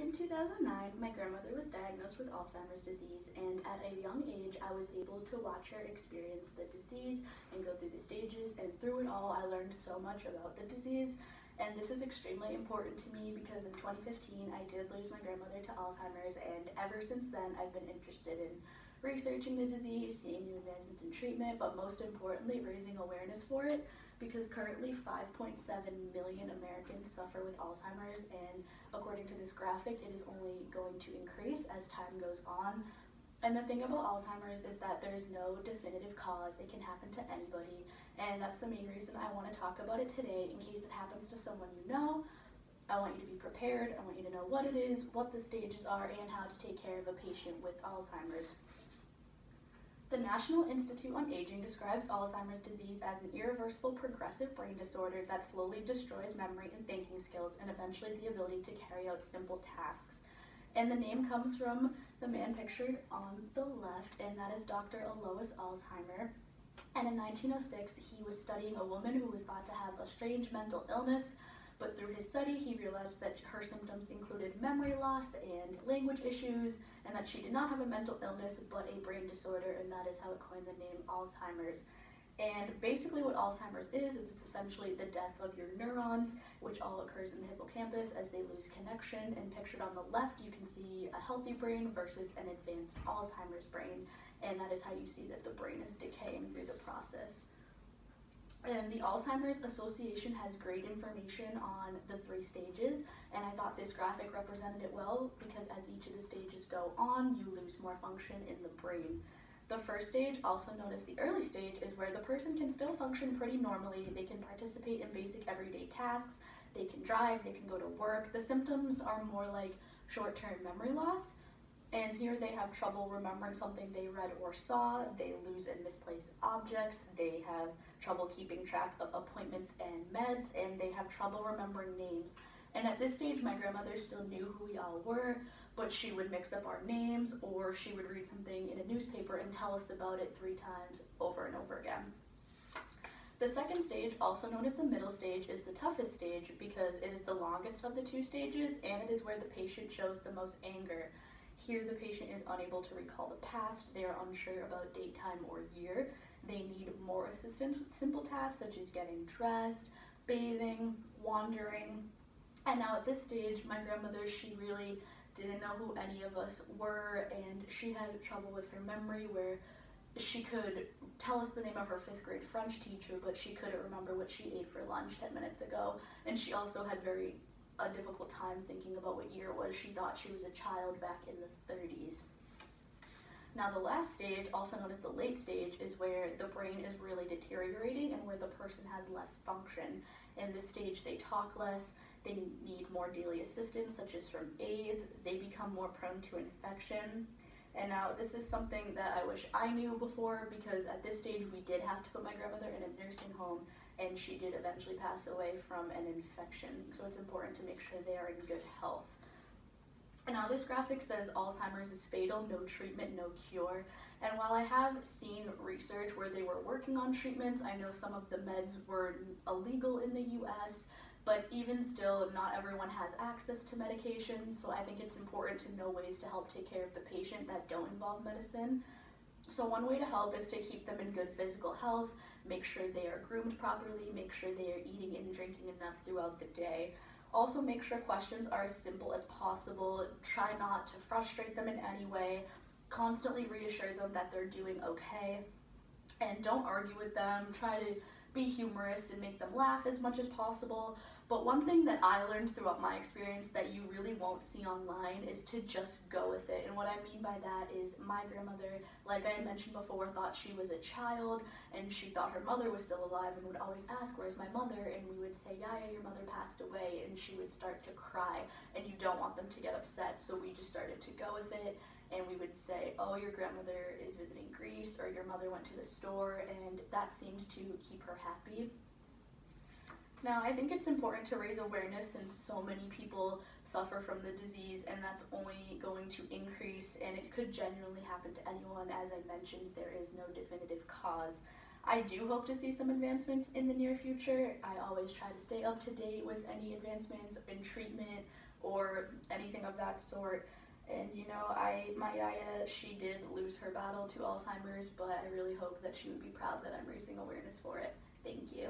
Back in 2009, my grandmother was diagnosed with Alzheimer's disease, and at a young age, I was able to watch her experience the disease and go through the stages, and through it all, I learned so much about the disease. And this is extremely important to me because in 2015, I did lose my grandmother to Alzheimer's, and ever since then, I've been interested in researching the disease, seeing new advancements in treatment, but most importantly, raising awareness for it, because currently 5.7 million Americans suffer with Alzheimer's, and according to this graphic, it is only going to increase as time goes on. And the thing about Alzheimer's is that there's no definitive cause. It can happen to anybody, and that's the main reason I want to talk about it today, in case it happens to someone you know. I want you to be prepared. I want you to know what it is, what the stages are, and how to take care of a patient with Alzheimer's. The National Institute on Aging describes Alzheimer's disease as an irreversible progressive brain disorder that slowly destroys memory and thinking skills and eventually the ability to carry out simple tasks. And the name comes from the man pictured on the left, and that is Dr. Alois Alzheimer. And in 1906, he was studying a woman who was thought to have a strange mental illness, but through his study, he realized that her symptoms included memory loss and language issues, and that she did not have a mental illness, but a brain disorder, and that is how it coined the name Alzheimer's. And basically what Alzheimer's is it's essentially the death of your neurons, which all occurs in the hippocampus as they lose connection. And pictured on the left, you can see a healthy brain versus an advanced Alzheimer's brain, and that is how you see that the brain is decaying through the process. And the Alzheimer's Association has great information on the 3 stages, and I thought this graphic represented it well because as each of the stages go on, you lose more function in the brain. The first stage, also known as the early stage, is where the person can still function pretty normally. They can participate in basic everyday tasks, they can drive, they can go to work. The symptoms are more like short-term memory loss, and here they have trouble remembering something they read or saw, they lose and misplace objects, they have trouble keeping track of appointments and meds, and they have trouble remembering names. And at this stage, my grandmother still knew who we all were, but she would mix up our names, or she would read something in a newspaper and tell us about it 3 times over and over again. The second stage, also known as the middle stage, is the toughest stage because it is the longest of the 2 stages, and it is where the patient shows the most anger. Here, the patient is unable to recall the past, they are unsure about date, time, or year. They need more assistance with simple tasks such as getting dressed, bathing, wandering. And now at this stage, my grandmother, she really didn't know who any of us were, and she had trouble with her memory where she could tell us the name of her 5th grade French teacher, but she couldn't remember what she ate for lunch 10 minutes ago. And she also had a difficult time thinking about what year it was. She thought she was a child back in the 30s. Now the last stage, also known as the late stage, is where the brain is really deteriorating and where the person has less function. In this stage, they talk less, they need more daily assistance, such as from aides, they become more prone to infection. And now this is something that I wish I knew before, because at this stage we did have to put my grandmother in a nursing home, and she did eventually pass away from an infection. So it's important to make sure they are in good health. And now this graphic says Alzheimer's is fatal, no treatment, no cure. And while I have seen research where they were working on treatments, I know some of the meds were illegal in the US, but even still, not everyone has access to medication. So I think it's important to know ways to help take care of the patient that don't involve medicine. So one way to help is to keep them in good physical health, make sure they are groomed properly, make sure they are eating and drinking enough throughout the day. Also make sure questions are as simple as possible. Try not to frustrate them in any way. Constantly reassure them that they're doing okay. And don't argue with them. Try to be humorous and make them laugh as much as possible. But one thing that I learned throughout my experience that you really won't see online is to just go with it. And what I mean by that is my grandmother, like I had mentioned before, thought she was a child, and she thought her mother was still alive and would always ask, "Where's my mother?" And we would say, "Yeah, your mother passed away," and she would start to cry, and you don't want them to get upset. So we just started to go with it, and we would say, "Oh, your grandmother is visiting Greece," or "Your mother went to the store," and that seemed to keep her happy. Now, I think it's important to raise awareness since so many people suffer from the disease, and that's only going to increase, and it could genuinely happen to anyone. As I mentioned, there is no definitive cause. I do hope to see some advancements in the near future. I always try to stay up to date with any advancements in treatment, or anything of that sort. And you know, my yaya, she did lose her battle to Alzheimer's, but I really hope that she would be proud that I'm raising awareness for it. Thank you.